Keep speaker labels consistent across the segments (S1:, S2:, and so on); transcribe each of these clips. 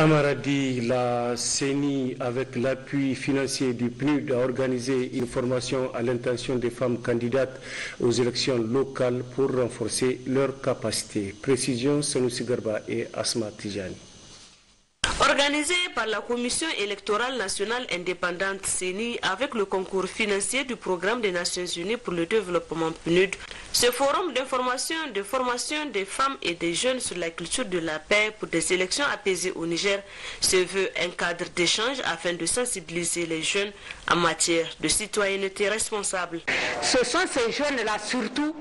S1: À Maradi, la CENI, avec l'appui financier du PNUD, a organisé une formation à l'intention des femmes candidates aux élections locales pour renforcer leurs capacités. Précision, Sanoussi Garba et Asma Tijani.
S2: Organisé par la Commission électorale nationale indépendante CENI avec le concours financier du Programme des Nations Unies pour le développement PNUD, ce forum d'information de formation des femmes et des jeunes sur la culture de la paix pour des élections apaisées au Niger se veut un cadre d'échange afin de sensibiliser les jeunes en matière de citoyenneté responsable.
S3: Ce sont ces jeunes-là surtout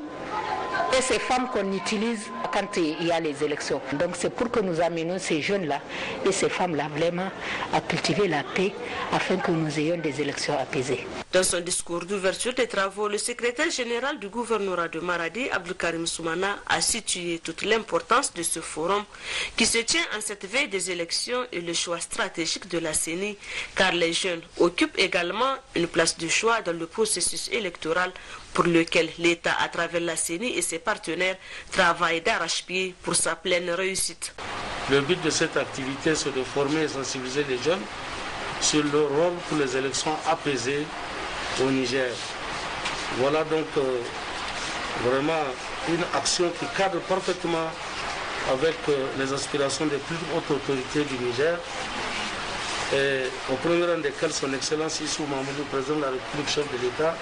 S3: et ces femmes qu'on utilise quand il y a les élections. Donc c'est pour que nous amenons ces jeunes-là et ces femmes-là vraiment à cultiver la paix afin que nous ayons des élections apaisées.
S2: Dans son discours d'ouverture des travaux, le secrétaire général du gouvernorat de Maradi, Abdelkarim Soumana, a situé toute l'importance de ce forum qui se tient en cette veille des élections et le choix stratégique de la CENI, car les jeunes occupent également une place de choix dans le processus électoral pour lequel l'État, à travers la CENI et ses partenaires, travaille d'arrache-pied pour sa pleine réussite.
S4: Le but de cette activité, c'est de former et sensibiliser les jeunes sur leur rôle pour les élections apaisées au Niger. Voilà donc vraiment une action qui cadre parfaitement avec les aspirations des plus hautes autorités du Niger, et au premier rang desquelles son Excellence Issou Mahamadou, président de la République, chef de l'État,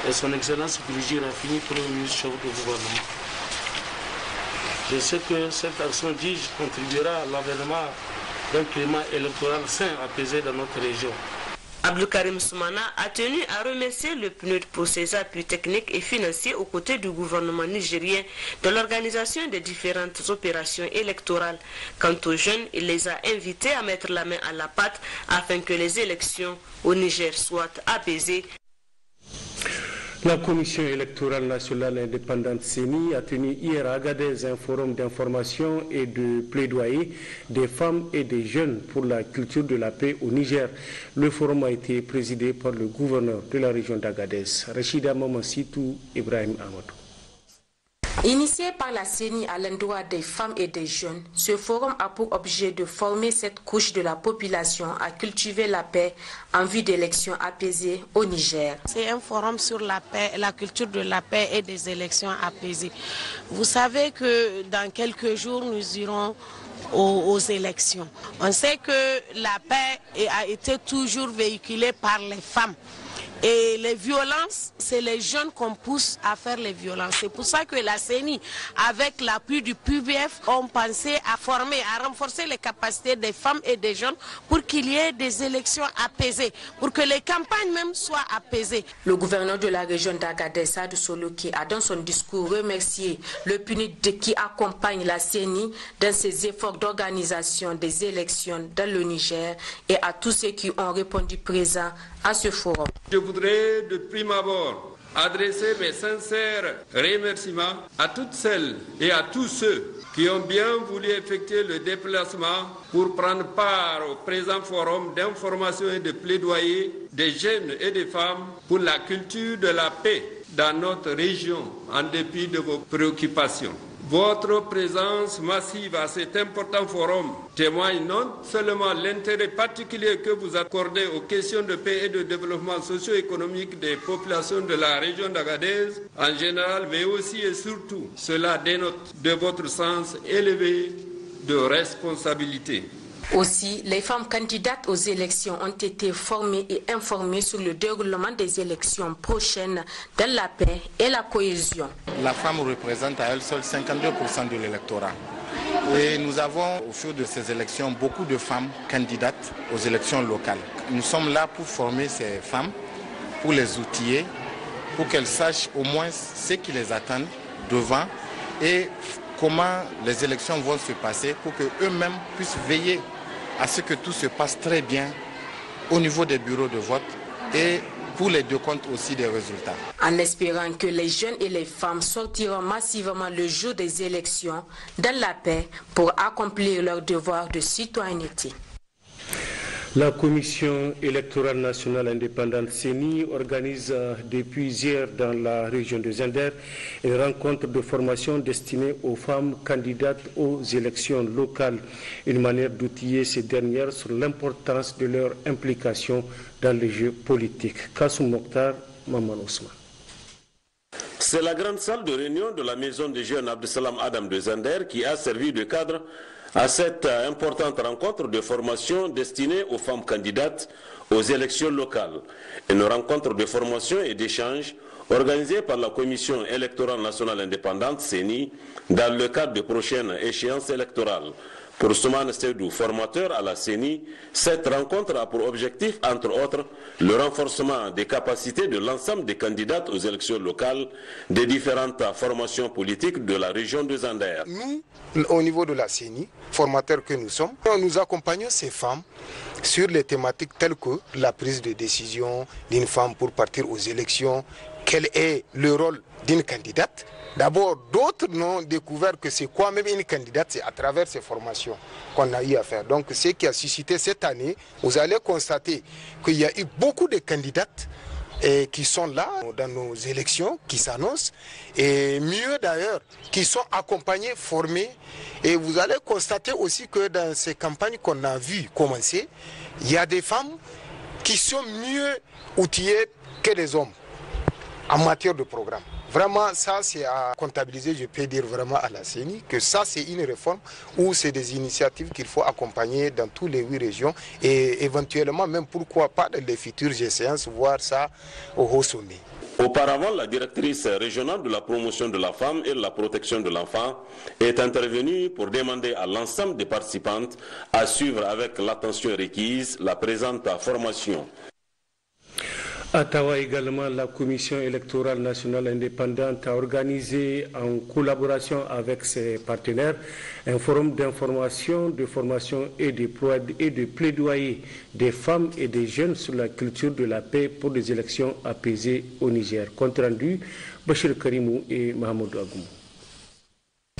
S4: et son Excellence Birgit Rafini, Premier ministre, chef du gouvernement. Je sais que cette action DIGE contribuera à l'avènement d'un climat électoral sain, apaisé dans notre région.
S2: Abdelkarim Soumana a tenu à remercier le PNUD pour ses appuis techniques et financiers aux côtés du gouvernement nigérien dans l'organisation des différentes opérations électorales. Quant aux jeunes, il les a invités à mettre la main à la pâte afin que les élections au Niger soient apaisées.
S1: La Commission électorale nationale indépendante CENI a tenu hier à Agadez un forum d'information et de plaidoyer des femmes et des jeunes pour la culture de la paix au Niger. Le forum a été présidé par le gouverneur de la région d'Agadez, Rachida Mamassitou Ibrahim Amadou.
S5: Initié par la CENI à l'endroit des femmes et des jeunes, ce forum a pour objet de former cette couche de la population à cultiver la paix en vue d'élections apaisées au Niger.
S6: C'est un forum sur la paix, la culture de la paix et des élections apaisées. Vous savez que dans quelques jours, nous irons aux élections. On sait que la paix a été toujours véhiculée par les femmes. Et les violences, c'est les jeunes qu'on pousse à faire les violences. C'est pour ça que la CENI, avec l'appui du PUBF, ont pensé à former, à renforcer les capacités des femmes et des jeunes pour qu'il y ait des élections apaisées, pour que les campagnes même soient apaisées.
S5: Le gouverneur de la région d'Agadez, Sadou Soloki, a dans son discours remercié le PNUD qui accompagne la CENI dans ses efforts d'organisation des élections dans le Niger et à tous ceux qui ont répondu présents à ce forum.
S7: Je voudrais de prime abord adresser mes sincères remerciements à toutes celles et à tous ceux qui ont bien voulu effectuer le déplacement pour prendre part au présent forum d'information et de plaidoyer des jeunes et des femmes pour la culture de la paix dans notre région en dépit de vos préoccupations. Votre présence massive à cet important forum témoigne non seulement l'intérêt particulier que vous accordez aux questions de paix et de développement socio-économique des populations de la région d'Agadez en général, mais aussi et surtout, cela dénote de votre sens élevé de responsabilité.
S5: Aussi, les femmes candidates aux élections ont été formées et informées sur le déroulement des élections prochaines dans la paix et la cohésion.
S8: La femme représente à elle seule 52% de l'électorat. Et nous avons au fil de ces élections beaucoup de femmes candidates aux élections locales. Nous sommes là pour former ces femmes, pour les outiller, pour qu'elles sachent au moins ce qui les attend devant et comment les élections vont se passer pour qu'eux-mêmes puissent veiller à ce que tout se passe très bien au niveau des bureaux de vote et pour les décomptes aussi des résultats.
S5: En espérant que les jeunes et les femmes sortiront massivement le jour des élections dans la paix pour accomplir leur devoir de citoyenneté.
S1: La Commission électorale nationale indépendante CENI organise depuis hier dans la région de Zender une rencontre de formation destinée aux femmes candidates aux élections locales, une manière d'outiller ces dernières sur l'importance de leur implication dans les jeux politiques. Kassoum Mokhtar, Maman Ousmane.
S9: C'est la grande salle de réunion de la maison des jeunes Abdesalam Adam de Zender qui a servi de cadre à cette importante rencontre de formation destinée aux femmes candidates aux élections locales. Une rencontre de formation et d'échange organisée par la Commission électorale nationale indépendante CENI dans le cadre de prochaines échéances électorales. Pour Soumane Stedou, formateur à la CENI, cette rencontre a pour objectif, entre autres, le renforcement des capacités de l'ensemble des candidates aux élections locales des différentes formations politiques de la région de Zender.
S10: Nous, au niveau de la CENI, formateurs que nous sommes, nous accompagnons ces femmes sur les thématiques telles que la prise de décision d'une femme pour partir aux élections, quel est le rôle d'une candidate. D'abord, d'autres n'ont découvert que c'est quoi même une candidate, c'est à travers ces formations qu'on a eu à faire. Donc, ce qui a suscité cette année, vous allez constater qu'il y a eu beaucoup de candidates qui sont là dans nos élections, qui s'annoncent, et mieux d'ailleurs, qui sont accompagnées, formées. Et vous allez constater aussi que dans ces campagnes qu'on a vues commencer, il y a des femmes qui sont mieux outillées que les hommes en matière de programme. Vraiment, ça c'est à comptabiliser, je peux dire vraiment à la CENI, que ça c'est une réforme où c'est des initiatives qu'il faut accompagner dans toutes les 8 régions et éventuellement même pourquoi pas dans les futures séances, voir ça au haut sommet.
S9: Auparavant, la directrice régionale de la promotion de la femme et de la protection de l'enfant est intervenue pour demander à l'ensemble des participantes à suivre avec l'attention requise la présente formation.
S1: À Tawa également, la Commission électorale nationale indépendante a organisé en collaboration avec ses partenaires un forum d'information, de formation et de plaidoyer des femmes et des jeunes sur la culture de la paix pour des élections apaisées au Niger. Compte rendu, Bachir Karimou et Mahamadou Agoumou.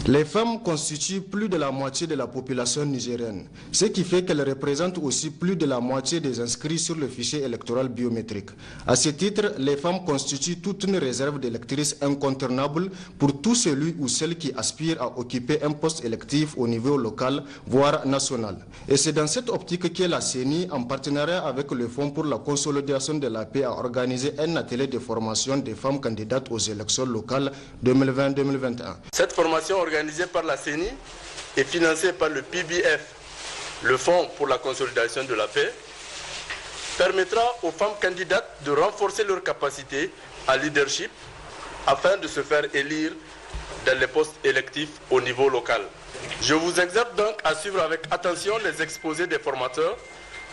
S11: Les femmes constituent plus de la moitié de la population nigérienne, ce qui fait qu'elles représentent aussi plus de la moitié des inscrits sur le fichier électoral biométrique. À ce titre, les femmes constituent toute une réserve d'électrices incontournable pour tout celui ou celle qui aspire à occuper un poste électif au niveau local, voire national. Et c'est dans cette optique que la CENI, en partenariat avec le Fonds pour la consolidation de la paix, a organisé un atelier de formation des femmes candidates aux élections locales 2020-2021.
S12: Cette formation organisée par la CENI et financée par le PBF, le Fonds pour la consolidation de la paix, permettra aux femmes candidates de renforcer leurs capacités en leadership afin de se faire élire dans les postes électifs au niveau local. Je vous exhorte donc à suivre avec attention les exposés des formateurs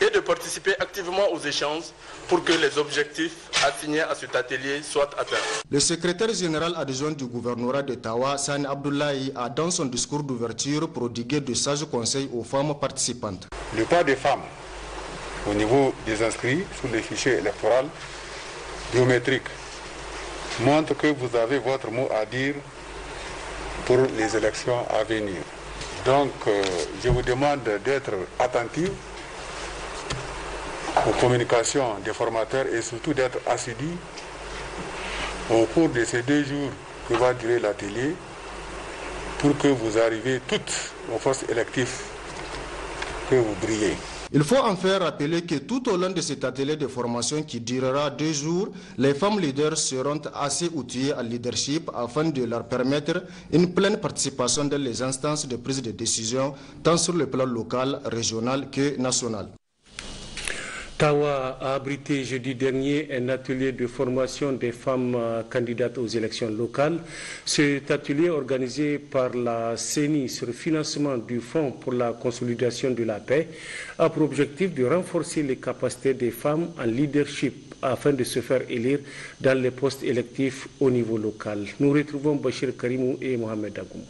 S12: et de participer activement aux échanges pour que les objectifs assignés à cet atelier soient atteints.
S11: Le secrétaire général adjoint du gouvernorat de Tawa, Sani Abdoulaye, a dans son discours d'ouverture prodigué de sages conseils aux femmes participantes.
S13: Le pas des femmes au niveau des inscrits sur les fichiers électoraux biométriques montre que vous avez votre mot à dire pour les élections à venir. Donc, je vous demande d'être attentifs aux communications des formateurs et surtout d'être assidus au cours de ces 2 jours que va durer l'atelier pour que vous arriviez toutes aux postes électifs, que vous brillez.
S11: Il faut enfin rappeler que tout au long de cet atelier de formation qui durera 2 jours, les femmes leaders seront assez outillées en leadership afin de leur permettre une pleine participation dans les instances de prise de décision, tant sur le plan local, régional que national.
S1: Tawa a abrité jeudi dernier un atelier de formation des femmes candidates aux élections locales. Cet atelier organisé par la CENI sur le financement du Fonds pour la consolidation de la paix a pour objectif de renforcer les capacités des femmes en leadership afin de se faire élire dans les postes électifs au niveau local. Nous retrouvons Bachir Karimou et Mohamed Agoumou.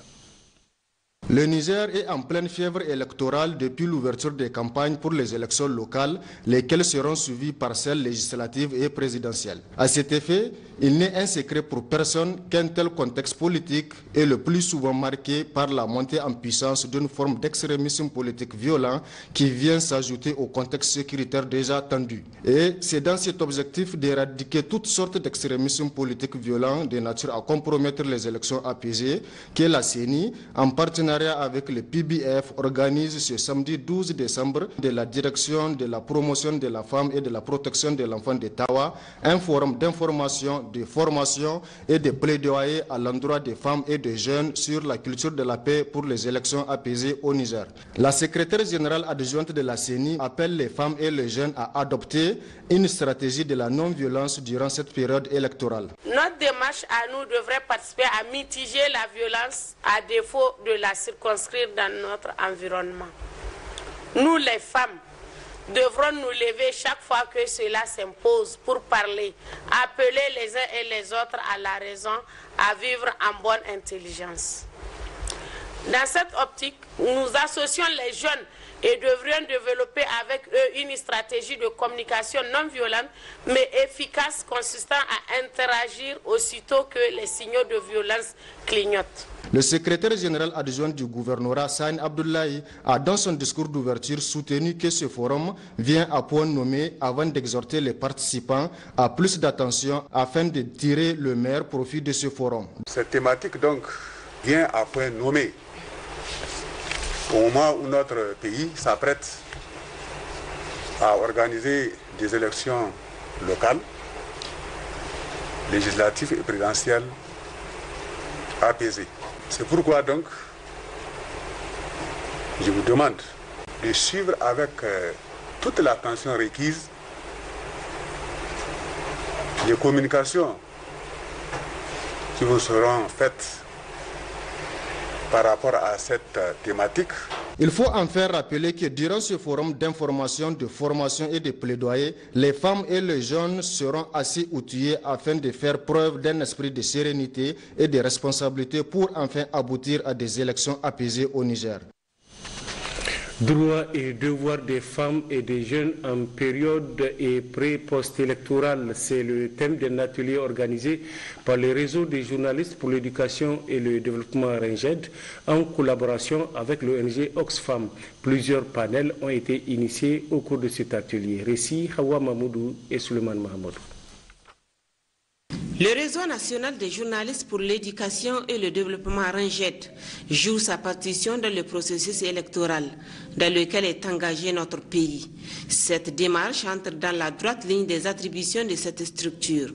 S11: Le Niger est en pleine fièvre électorale depuis l'ouverture des campagnes pour les élections locales, lesquelles seront suivies par celles législatives et présidentielles. À cet effet, il n'est un secret pour personne qu'un tel contexte politique est le plus souvent marqué par la montée en puissance d'une forme d'extrémisme politique violent qui vient s'ajouter au contexte sécuritaire déjà tendu. Et c'est dans cet objectif d'éradiquer toutes sortes d'extrémisme politique violent de nature à compromettre les élections apaisées que la CENI, en partenariat avec le PBF, organise ce samedi 12 décembre de la direction de la promotion de la femme et de la protection de l'enfant de Tawa, un forum d'information, de formation et de plaidoyer à l'endroit des femmes et des jeunes sur la culture de la paix pour les élections apaisées au Niger. La secrétaire générale adjointe de la CENI appelle les femmes et les jeunes à adopter une stratégie de la non-violence durant cette période électorale.
S6: Notre démarche à nous devrait participer à mitiger la violence à défaut de la circonscrire dans notre environnement. Nous, les femmes, devrons nous lever chaque fois que cela s'impose pour parler, appeler les uns et les autres à la raison, à vivre en bonne intelligence. Dans cette optique, nous associons les jeunes et devrions développer avec eux une stratégie de communication non violente mais efficace consistant à interagir aussitôt que les signaux de violence clignotent.
S11: Le secrétaire général adjoint du gouvernorat, Sani Abdoulaye, a dans son discours d'ouverture soutenu que ce forum vient à point nommé avant d'exhorter les participants à plus d'attention afin de tirer le meilleur profit de ce forum.
S13: Cette thématique donc vient à point nommé au moment où notre pays s'apprête à organiser des élections locales, législatives et présidentielles apaisées. C'est pourquoi donc je vous demande de suivre avec toute l'attention requise les communications qui vous seront faites par rapport à cette thématique.
S11: Il faut enfin rappeler que durant ce forum d'information, de formation et de plaidoyer, les femmes et les jeunes seront assez outillés afin de faire preuve d'un esprit de sérénité et de responsabilité pour enfin aboutir à des élections apaisées au Niger.
S1: Droits et devoirs des femmes et des jeunes en période et pré-post-électorale, c'est le thème d'un atelier organisé par le réseau des journalistes pour l'éducation et le développement RENGED en collaboration avec l'ONG Oxfam. Plusieurs panels ont été initiés au cours de cet atelier. Récit Hawa Mahmoudou et Suleiman Mahamadou.
S2: Le réseau national des journalistes pour l'éducation et le développement RENGED joue sa partition dans le processus électoral dans lequel est engagé notre pays. Cette démarche entre dans la droite ligne des attributions de cette structure.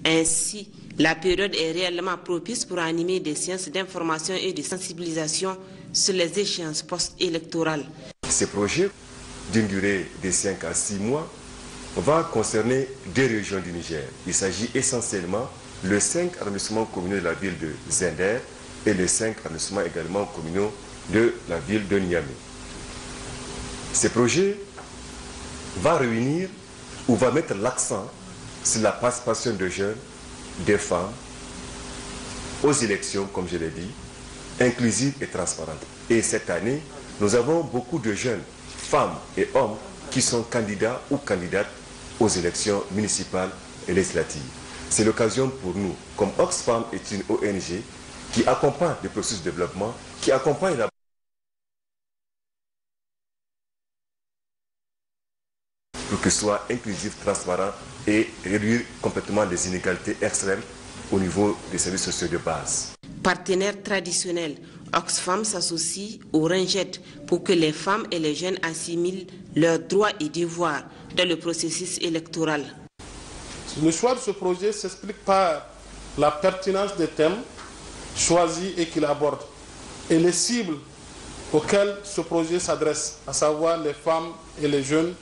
S2: Ainsi, la période est réellement propice pour animer des séances d'information et de sensibilisation sur les échéances post-électorales.
S14: Ce projet, d'une durée de 5 à 6 mois, va concerner 2 régions du Niger. Il s'agit essentiellement le 5 arrondissements communaux de la ville de Zender et les 5 arrondissements également communaux de la ville de Niamey. Ce projet va réunir ou va mettre l'accent sur la participation de jeunes, des femmes aux élections, comme je l'ai dit, inclusives et transparentes. Et cette année, nous avons beaucoup de jeunes, femmes et hommes qui sont candidats ou candidates aux élections municipales et législatives. C'est l'occasion pour nous, comme Oxfam est une ONG qui accompagne le processus de développement, qui accompagne la pour que ce soit inclusif, transparent et réduire complètement les inégalités extrêmes au niveau des services sociaux de base.
S2: Partenaire traditionnel, Oxfam s'associe au RENGED pour que les femmes et les jeunes assimilent leurs droits et devoirs dans le processus électoral.
S15: Le choix de ce projet s'explique par la pertinence des thèmes choisis et qu'il aborde et les cibles auxquelles ce projet s'adresse, à savoir les femmes et les jeunes,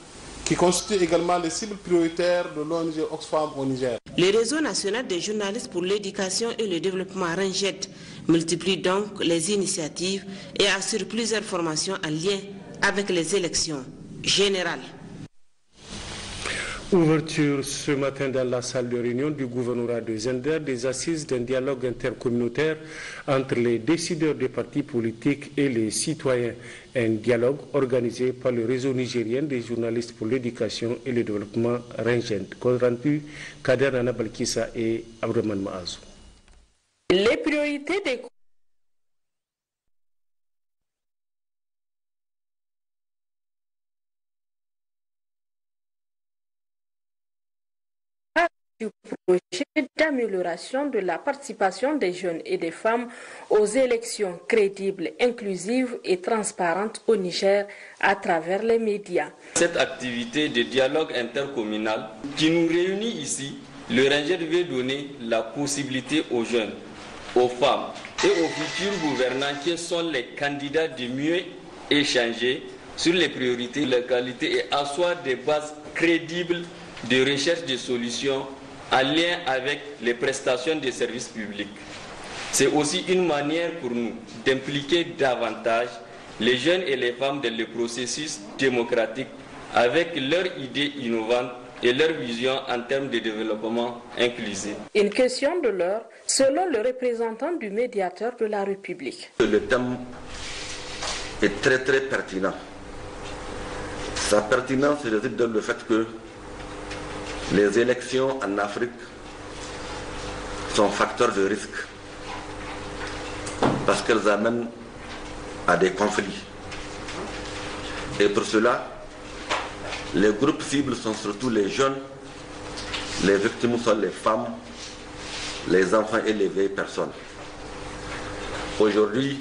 S15: qui constituent également les cibles prioritaires de l'ONG Oxfam au Niger.
S2: Le réseau national des journalistes pour l'éducation et le développement RENGED multiplie donc les initiatives et assure plusieurs formations en lien avec les élections générales.
S1: Ouverture ce matin dans la salle de réunion du gouvernorat de Zender des assises d'un dialogue intercommunautaire entre les décideurs des partis politiques et les citoyens. Un dialogue organisé par le réseau nigérien des journalistes pour l'éducation et le développement Rengent. Rendu Kader Nana Balkissa et Abdelman Maazou.
S2: Les priorités des du projet d'amélioration de la participation des jeunes et des femmes aux élections crédibles, inclusives et transparentes au Niger à travers les médias.
S16: Cette activité de dialogue intercommunal qui nous réunit ici, le Ranger veut donner la possibilité aux jeunes, aux femmes et aux futurs gouvernants qui sont les candidats de mieux échanger sur les priorités, les qualités et asseoir des bases crédibles de recherche de solutions en lien avec les prestations de services publics. C'est aussi une manière pour nous d'impliquer davantage les jeunes et les femmes dans le processus démocratique avec leurs idées innovantes et leur vision en termes de développement inclusif.
S2: Une question de l'heure, selon le représentant du médiateur de la République.
S17: Le thème est très pertinent. Sa pertinence réside dans le fait que les élections en Afrique sont facteurs de risque parce qu'elles amènent à des conflits. Et pour cela, les groupes cibles sont surtout les jeunes, les victimes sont les femmes, les enfants et les vieilles personnes. Aujourd'hui,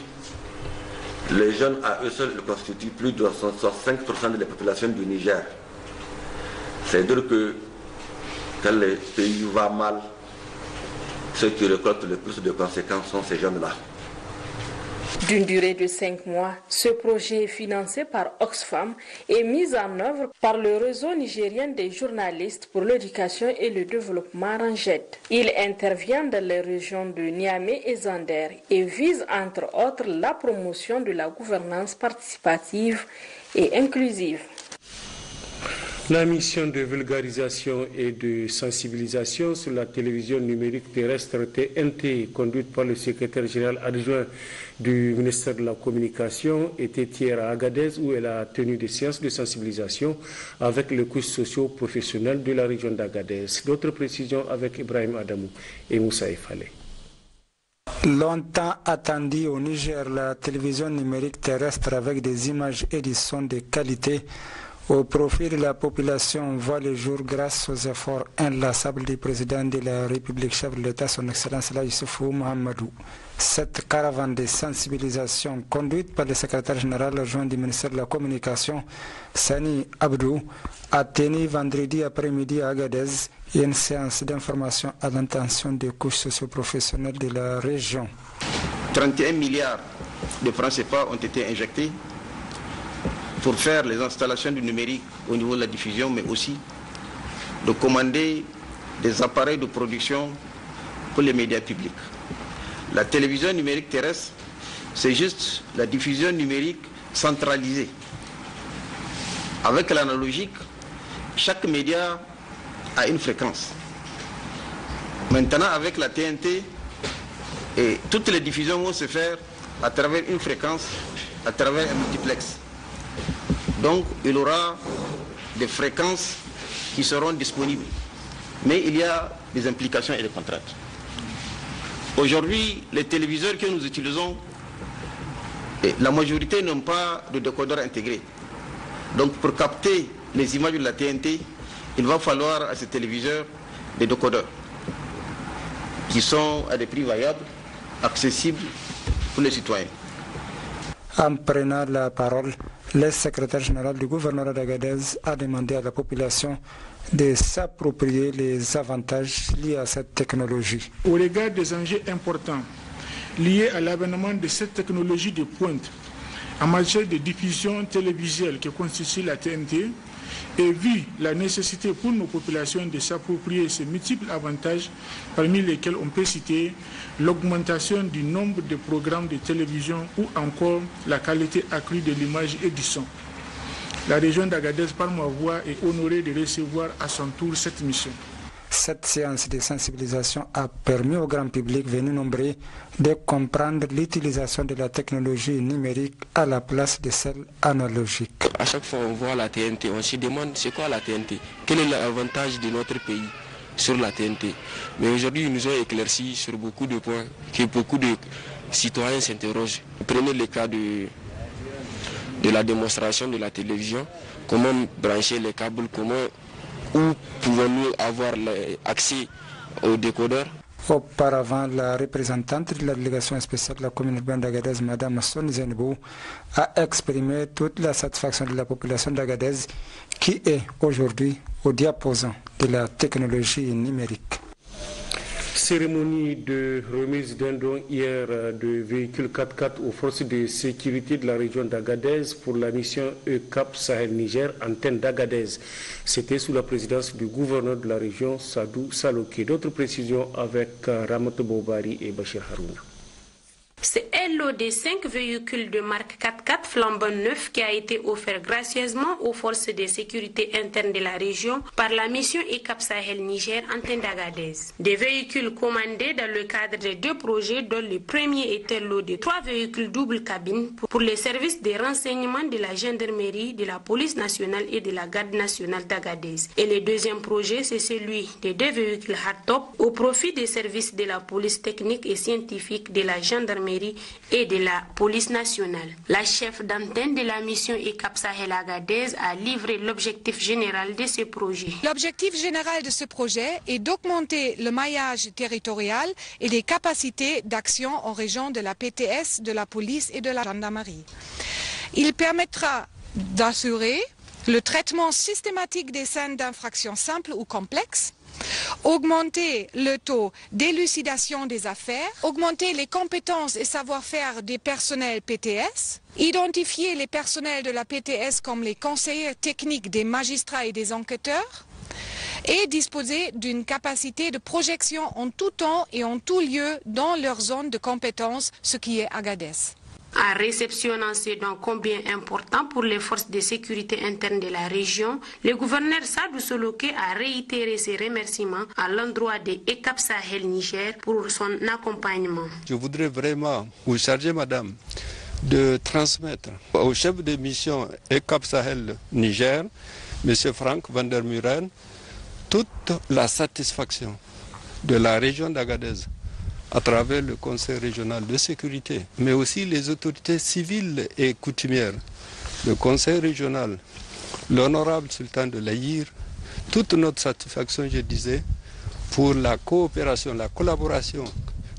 S17: les jeunes à eux seuls constituent plus de 65% de la population du Niger. C'est-à-dire que quand le pays va mal, ceux qui récoltent le plus de conséquences sont ces jeunes-là.
S2: D'une durée de 5 mois, ce projet financé par Oxfam est mis en œuvre par le réseau nigérien des journalistes pour l'éducation et le développement Ranged. Il intervient dans les régions de Niamey et Zander et vise entre autres la promotion de la gouvernance participative et inclusive.
S1: La mission de vulgarisation et de sensibilisation sur la télévision numérique terrestre TNT, conduite par le secrétaire général adjoint du ministère de la Communication, était hier à Agadez où elle a tenu des séances de sensibilisation avec les couches socio-professionnelles de la région d'Agadez. D'autres précisions avec Ibrahim Adamou et Moussa Efale.
S18: Longtemps attendue au Niger, la télévision numérique terrestre avec des images et des sons de qualité au profit de la population voit le jour grâce aux efforts inlassables du président de la République, chef de l'État, son Excellence Youssoufou Mohamedou. Cette caravane de sensibilisation conduite par le secrétaire général adjoint du ministère de la Communication, Sani Abdou, a tenu vendredi après-midi à Agadez une séance d'information à l'intention des couches socio-professionnelles de la région.
S19: 31 milliards de francs CFA ont été injectés pour faire les installations du numérique au niveau de la diffusion, mais aussi de commander des appareils de production pour les médias publics. La télévision numérique terrestre, c'est juste la diffusion numérique centralisée. Avec l'analogique, chaque média a une fréquence. Maintenant, avec la TNT, et toutes les diffusions vont se faire à travers une fréquence, à travers un multiplex. Donc, il y aura des fréquences qui seront disponibles. Mais il y a des implications et des contraintes. Aujourd'hui, les téléviseurs que nous utilisons, la majorité n'ont pas de décodeur intégré. Donc, pour capter les images de la TNT, il va falloir à ces téléviseurs des décodeurs qui sont à des prix variables, accessibles pour les citoyens.
S18: En prenant la parole, le secrétaire général du gouvernement d'Agadez a demandé à la population de s'approprier les avantages liés à cette technologie.
S20: Au regard des enjeux importants liés à l'avènement de cette technologie de pointe en matière de diffusion télévisuelle que constitue la TNT, et vu la nécessité pour nos populations de s'approprier ces multiples avantages, parmi lesquels on peut citer l'augmentation du nombre de programmes de télévision ou encore la qualité accrue de l'image et du son. La région d'Agadez, par ma voix, est honorée de recevoir à son tour cette mission.
S18: Cette séance de sensibilisation a permis au grand public venu nombreux de comprendre l'utilisation de la technologie numérique à la place de celle analogique.
S21: À chaque fois on voit la TNT, on se demande c'est quoi la TNT, quel est l'avantage de notre pays sur la TNT. Mais aujourd'hui ils nous ont éclairci sur beaucoup de points que beaucoup de citoyens s'interrogent. Prenez le cas de la démonstration de la télévision, comment brancher les câbles, où pouvons-nous avoir accès au décodeur.
S18: Auparavant, la représentante de la délégation spéciale de la commune urbaine d'Agadez, Mme Soni Zenibou, a exprimé toute la satisfaction de la population d'Agadez qui est aujourd'hui au diapason de la technologie numérique.
S1: Cérémonie de remise d'un don hier de véhicules 4x4 aux forces de sécurité de la région d'Agadez pour la mission ECAP Sahel Niger, antenne d'Agadez. C'était sous la présidence du gouverneur de la région, Sadou Saloké. D'autres précisions avec Ramato Boubari et Bachir Harouna.
S22: C'est un lot de 5 véhicules de marque 4x4 flambant neuf qui a été offert gracieusement aux forces de sécurité interne de la région par la mission ECAP Sahel Niger antenne d'Agadez. Des véhicules commandés dans le cadre de 2 projets dont le premier était un lot de 3 véhicules double cabine pour les services de renseignement de la gendarmerie, de la police nationale et de la garde nationale d'Agadez. Et le deuxième projet, c'est celui de 2 véhicules hardtop au profit des services de la police technique et scientifique de la gendarmerie et de la police nationale. La chef d'antenne de la mission ECAP Sahel Agadez a livré l'objectif général de ce projet.
S23: L'objectif général de ce projet est d'augmenter le maillage territorial et les capacités d'action en région de la PTS, de la police et de la gendarmerie. Il permettra d'assurer le traitement systématique des scènes d'infraction simples ou complexes, augmenter le taux d'élucidation des affaires, augmenter les compétences et savoir-faire des personnels PTS, identifier les personnels de la PTS comme les conseillers techniques des magistrats et des enquêteurs, et disposer d'une capacité de projection en tout temps et en tout lieu dans leur zone de compétence, ce qui est Agadez.
S22: En réceptionnant ce don combien important pour les forces de sécurité interne de la région, le gouverneur Sadou Saloké a réitéré ses remerciements à l'endroit de ECAP Sahel Niger pour son accompagnement.
S24: Je voudrais vraiment vous charger, madame, de transmettre au chef de mission ECAP Sahel Niger, M. Franck van der Muren, toute la satisfaction de la région d'Agadez à travers le Conseil régional de sécurité, mais aussi les autorités civiles et coutumières, le Conseil régional, l'honorable sultan de l'Aïr, toute notre satisfaction, je disais, pour la coopération, la collaboration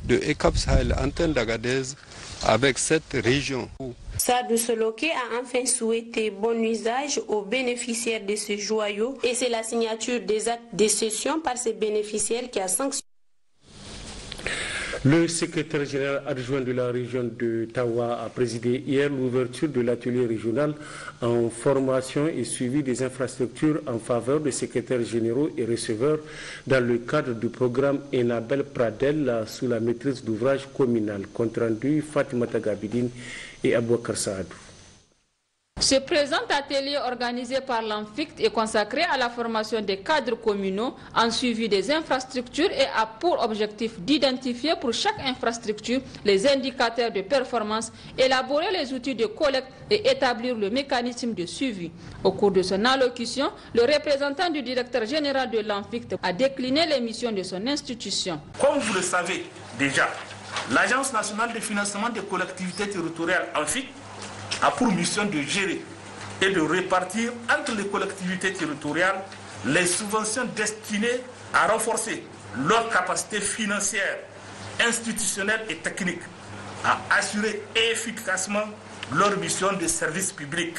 S24: de ECAP Sahel antenne d'Agadez avec cette région.
S22: Sadou Saloké a enfin souhaité bon usage aux bénéficiaires de ce joyau et c'est la signature des actes de cession par ces bénéficiaires qui a sanctionné.
S1: Le secrétaire général adjoint de la région de Tawa a présidé hier l'ouverture de l'atelier régional en formation et suivi des infrastructures en faveur des secrétaires généraux et receveurs dans le cadre du programme Enabel Pradel sous la maîtrise d'ouvrage communal. Compte rendu Fatimata Gabidine et Abouakar Saadou.
S25: Ce présent atelier organisé par l'ANFICT est consacré à la formation des cadres communaux en suivi des infrastructures et a pour objectif d'identifier pour chaque infrastructure les indicateurs de performance, élaborer les outils de collecte et établir le mécanisme de suivi. Au cours de son allocution, le représentant du directeur général de l'ANFICT a décliné les missions de son institution.
S26: Comme vous le savez déjà, l'Agence nationale de financement des collectivités territoriales ANFICT a pour mission de gérer et de répartir entre les collectivités territoriales les subventions destinées à renforcer leur capacité financière, institutionnelle et technique, à assurer efficacement leur mission de service public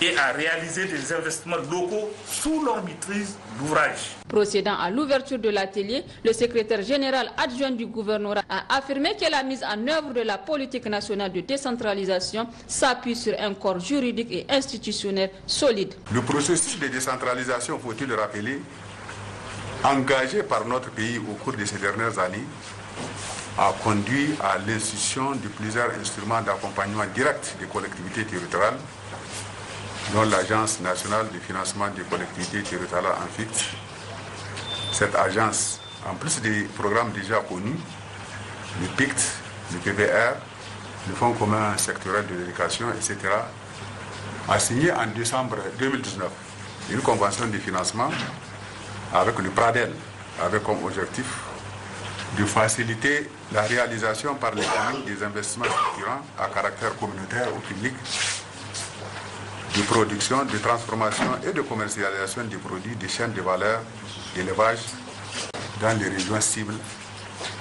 S26: et à réaliser des investissements locaux sous leur maîtrise d'ouvrage.
S25: Procédant à l'ouverture de l'atelier, le secrétaire général adjoint du gouvernorat a affirmé que la mise en œuvre de la politique nationale de décentralisation s'appuie sur un corps juridique et institutionnel solide.
S13: Le processus de décentralisation, faut-il le rappeler, engagé par notre pays au cours de ces dernières années, a conduit à l'institution de plusieurs instruments d'accompagnement direct des collectivités territoriales dont l'Agence nationale de financement des collectivités territoriales ANFICT. Cette agence, en plus des programmes déjà connus, le PICT, le PBR, le Fonds commun sectoriel de l'éducation, etc., a signé en décembre 2019 une convention de financement avec le PRADEL, avec comme objectif de faciliter la réalisation par les communes des investissements structurants à caractère communautaire ou public, de production, de transformation et de commercialisation des produits des chaînes de valeur d'élevage dans les régions cibles,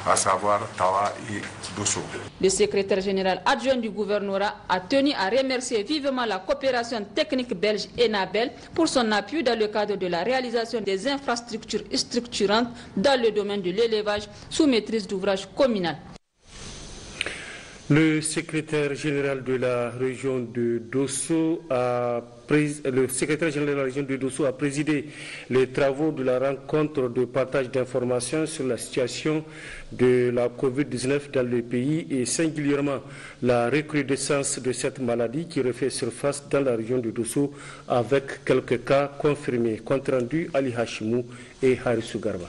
S13: à savoir Tawa et Dosso.
S25: Le secrétaire général adjoint du gouvernorat a tenu à remercier vivement la coopération technique belge ENABEL pour son appui dans le cadre de la réalisation des infrastructures structurantes dans le domaine de l'élevage sous maîtrise d'ouvrage communal.
S1: Le secrétaire général de la région de Dosso a présidé les travaux de la rencontre de partage d'informations sur la situation de la Covid-19 dans le pays et singulièrement la recrudescence de cette maladie qui refait surface dans la région de Dosso avec quelques cas confirmés. Compte rendu Ali Hashimou et Harissou Garba.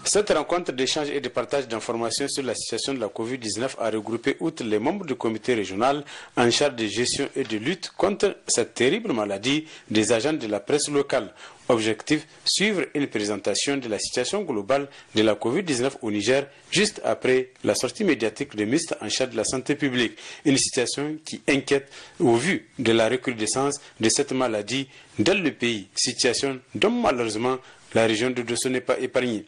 S3: Cette rencontre d'échange et de partage d'informations sur la situation de la Covid-19 a regroupé, outre les membres du comité régional en charge de gestion et de lutte contre cette terrible maladie, des agents de la presse locale. Objectif, suivre une présentation de la situation globale de la Covid-19 au Niger, juste après la sortie médiatique de ministre en charge de la santé publique. Une situation qui inquiète au vu de la recrudescence de cette maladie dans le pays, situation dont malheureusement la région de Dosso n'est pas épargnée.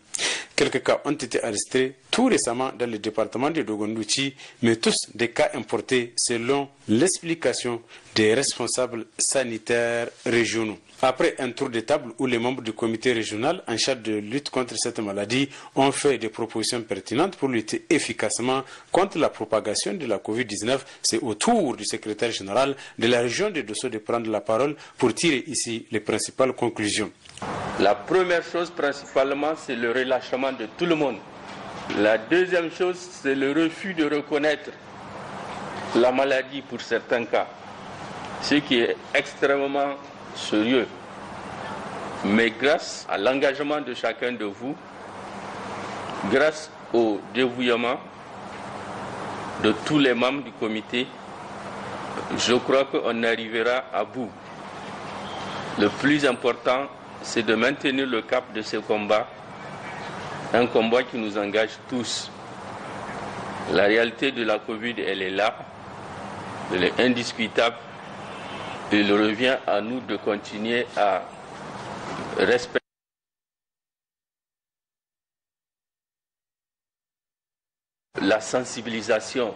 S3: Quelques cas ont été enregistrés tout récemment dans le département de Dogondouchi, mais tous des cas importés selon l'explication des responsables sanitaires régionaux. Après un tour de table où les membres du comité régional en charge de lutte contre cette maladie ont fait des propositions pertinentes pour lutter efficacement contre la propagation de la Covid-19, c'est au tour du secrétaire général de la région de Dosso de prendre la parole pour tirer ici les principales conclusions.
S16: La première chose principalement, c'est le relâchement de tout le monde. La deuxième chose, c'est le refus de reconnaître la maladie pour certains cas, ce qui est extrêmement sérieux. Mais grâce à l'engagement de chacun de vous, grâce au dévouement de tous les membres du comité, je crois qu'on arrivera à bout. Le plus important, c'est de maintenir le cap de ce combat, un combat qui nous engage tous. La réalité de la Covid, elle est là, elle est indiscutable. Il revient à nous de continuer à respecter la sensibilisation.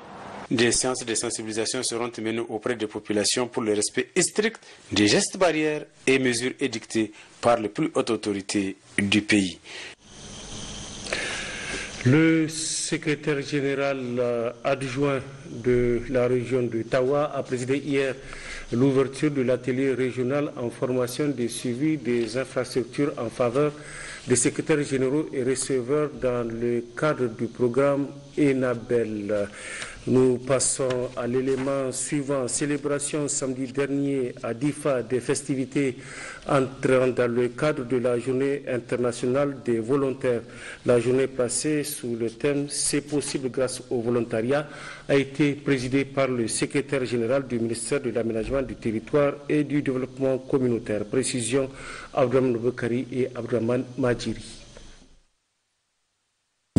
S3: Des séances de sensibilisation seront menées auprès des populations pour le respect strict des gestes barrières et mesures édictées par les plus hautes autorités du pays.
S1: Le secrétaire général adjoint de la région de Tawa a présidé hier l'ouverture de l'atelier régional en formation de suivi des infrastructures en faveur des secrétaires généraux et receveurs dans le cadre du programme ENABEL. Nous passons à l'élément suivant. Célébration samedi dernier à Difa des festivités entrant dans le cadre de la journée internationale des volontaires. La journée placée sous le thème « C'est possible grâce au volontariat » a été présidée par le secrétaire général du ministère de l'Aménagement du Territoire et du Développement communautaire. Précision, Abdraman Bekari et Abdraman Majiri.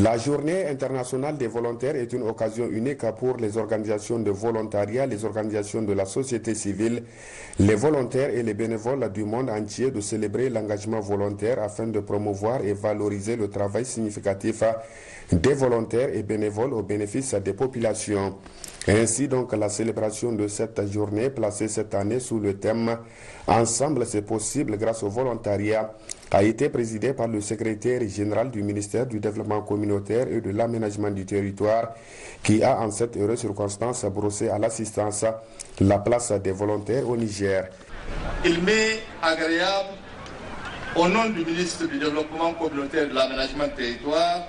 S4: La journée internationale des volontaires est une occasion unique pour les organisations de volontariat, les organisations de la société civile, les volontaires et les bénévoles du monde entier de célébrer l'engagement volontaire afin de promouvoir et valoriser le travail significatif des volontaires et bénévoles au bénéfice des populations. Ainsi donc la célébration de cette journée placée cette année sous le thème « Ensemble c'est possible grâce au volontariat » a été présidée par le secrétaire général du ministère du Développement communautaire et de l'Aménagement du Territoire qui a en cette heureuse circonstance brossé à l'assistance la place des volontaires au Niger.
S12: Il m'est agréable, au nom du ministre du Développement communautaire et de l'Aménagement du Territoire,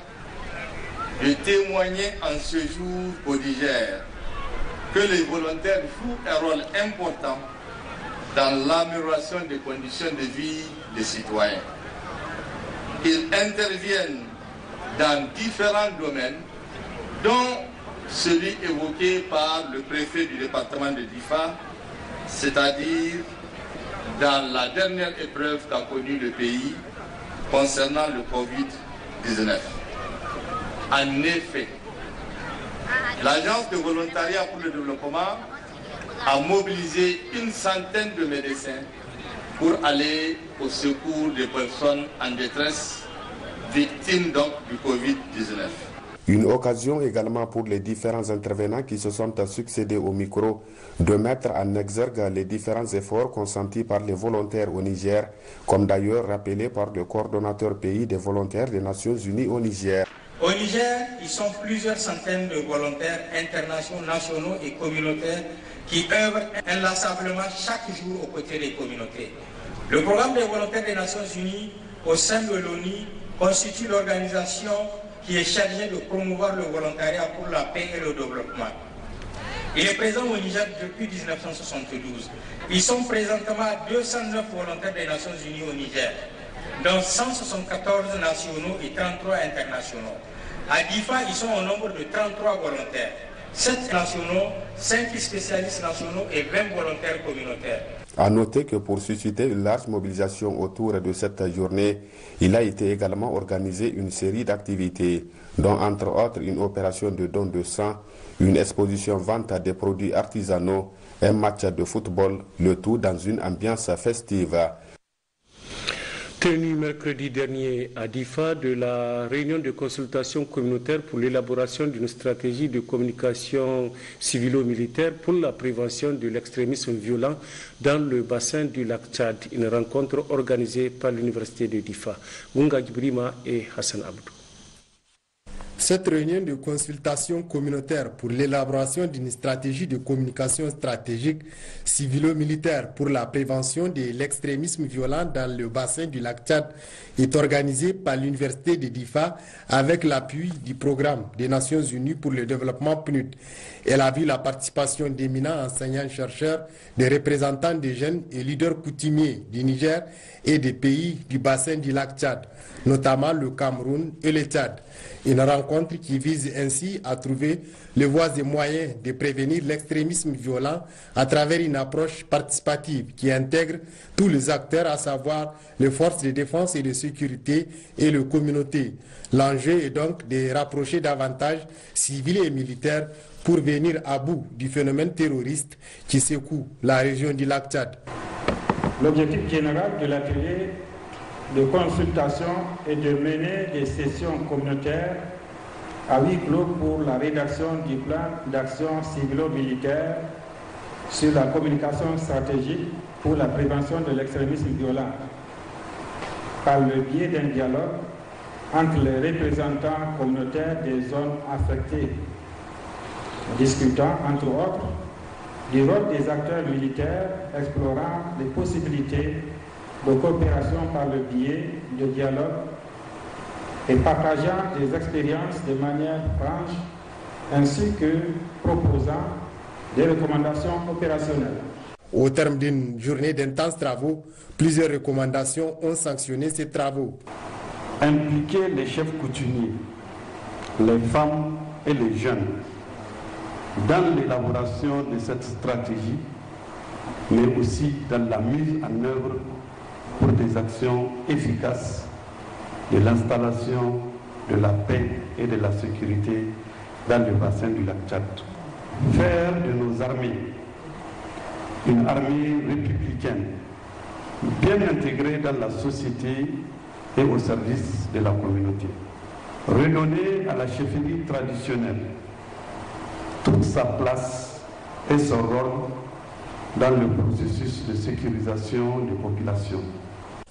S12: de témoigner en ce jour au Niger que les volontaires jouent un rôle important
S5: dans l'amélioration des conditions de vie des citoyens. Ils interviennent dans différents domaines, dont celui évoqué par le préfet du département de Difa, c'est-à-dire dans la dernière épreuve qu'a connue le pays concernant le Covid-19. En effet, l'Agence de volontariat pour le développement a mobilisé une centaine de médecins pour aller au secours des personnes en détresse, victimes donc du Covid-19.
S4: Une occasion également pour les différents intervenants qui se sont succédés au micro de mettre en exergue les différents efforts consentis par les volontaires au Niger, comme d'ailleurs rappelé par le coordonnateur pays des volontaires des Nations Unies au Niger.
S6: Au Niger, ils sont plusieurs centaines de volontaires internationaux, nationaux et communautaires qui œuvrent inlassablement chaque jour aux côtés des communautés. Le programme des volontaires des Nations Unies au sein de l'ONU constitue l'organisation qui est chargée de promouvoir le volontariat pour la paix et le développement. Il est présent au Niger depuis 1972. Ils sont présentement 209 volontaires des Nations Unies au Niger, dont 174 nationaux et 33 internationaux. À Difa, ils sont au nombre de 33 volontaires, 7 nationaux, 5 spécialistes nationaux et 20 volontaires communautaires.
S4: A noter que pour susciter une large mobilisation autour de cette journée, il a été également organisé une série d'activités, dont entre autres une opération de don de sang, une exposition vente des produits artisanaux, un match de football, le tout dans une ambiance festive.
S1: Tenu mercredi dernier à Difa de la réunion de consultation communautaire pour l'élaboration d'une stratégie de communication civilo-militaire pour la prévention de l'extrémisme violent dans le bassin du lac Tchad, une rencontre organisée par l'université de Difa. Gunga Gibrima et Hassan Abdou.
S7: Cette réunion de consultation communautaire pour l'élaboration d'une stratégie de communication stratégique civilo-militaire pour la prévention de l'extrémisme violent dans le bassin du lac Tchad est organisée par l'université de Difa avec l'appui du programme des Nations Unies pour le développement PNUD. Elle a vu la participation d'éminents enseignants-chercheurs, des représentants des jeunes et leaders coutumiers du Niger et des pays du bassin du lac Tchad, notamment le Cameroun et le Tchad. Une rencontre qui vise ainsi à trouver les voies et moyens de prévenir l'extrémisme violent à travers une approche participative qui intègre tous les acteurs, à savoir les forces de défense et de sécurité et les communautés. L'enjeu est donc de rapprocher davantage civils et militaires pour venir à bout du phénomène terroriste qui secoue la région du lac Tchad.
S8: L'objectif général de l'atelier de consultation est de mener des sessions communautaires à huis clos pour la rédaction du plan d'action civilo-militaire sur la communication stratégique pour la prévention de l'extrémisme violent, par le biais d'un dialogue entre les représentants communautaires des zones affectées, discutant entre autres du rôle des acteurs militaires, explorant les possibilités de coopération par le biais de dialogue et partageant des expériences de manière franche, ainsi que proposant des recommandations opérationnelles.
S7: Au terme d'une journée d'intenses travaux, plusieurs recommandations ont sanctionné ces travaux.
S9: Impliquer les chefs coutumiers, les femmes et les jeunes dans l'élaboration de cette stratégie, mais aussi dans la mise en œuvre pour des actions efficaces de l'installation de la paix et de la sécurité dans le bassin du lac Tchad. Faire de nos armées une armée républicaine bien intégrée dans la société et au service de la communauté. Redonner à la chefferie traditionnelle toute sa place et son rôle dans le processus de sécurisation des populations.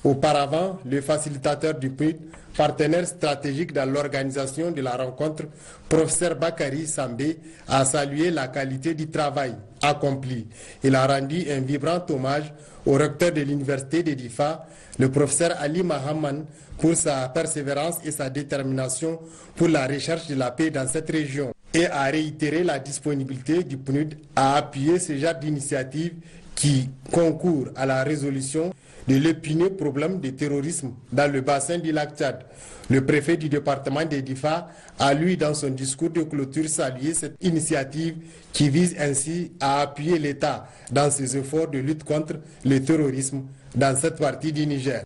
S7: Auparavant, le facilitateur du PNUD, partenaire stratégique dans l'organisation de la rencontre, professeur Bakary Sambé, a salué la qualité du travail accompli. Il a rendu un vibrant hommage au recteur de l'université de Difa, le professeur Ali Mahaman, pour sa persévérance et sa détermination pour la recherche de la paix dans cette région, et a réitéré la disponibilité du PNUD à appuyer ce genre d'initiative qui concourt à la résolution de l'épineux problème de terrorisme dans le bassin du lac Tchad. Le préfet du département des Difa a, lui, dans son discours de clôture, salué cette initiative qui vise ainsi à appuyer l'État dans ses efforts de lutte contre le terrorisme dans cette partie du Niger.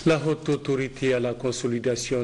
S1: La haute autorité à la consolidation